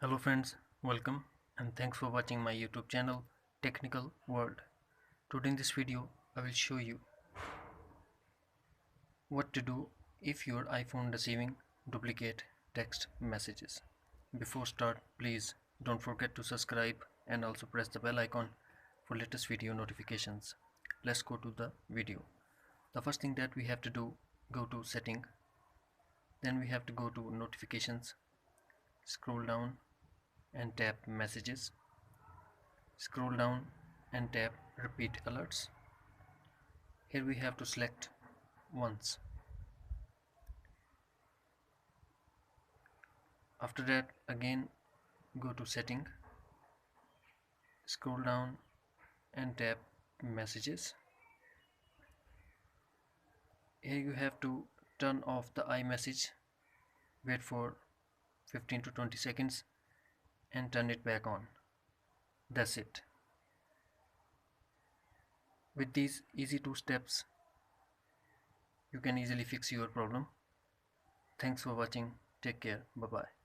Hello friends, welcome and thanks for watching my YouTube channel Technical World. Today in this video I will show you what to do if your iPhone receiving duplicate text messages. Before start, please don't forget to subscribe and also press the bell icon for latest video notifications. Let's go to the video. The first thing that we have to do, go to setting, then we have to go to notifications, scroll down and tap messages, scroll down and tap repeat alerts. Here we have to select once. After that again go to setting, scroll down and tap messages. Here you have to turn off the iMessage, wait for 15 to 20 seconds and turn it back on. That's it. With these easy 2 steps you can easily fix your problem. Thanks for watching. Take care. Bye bye.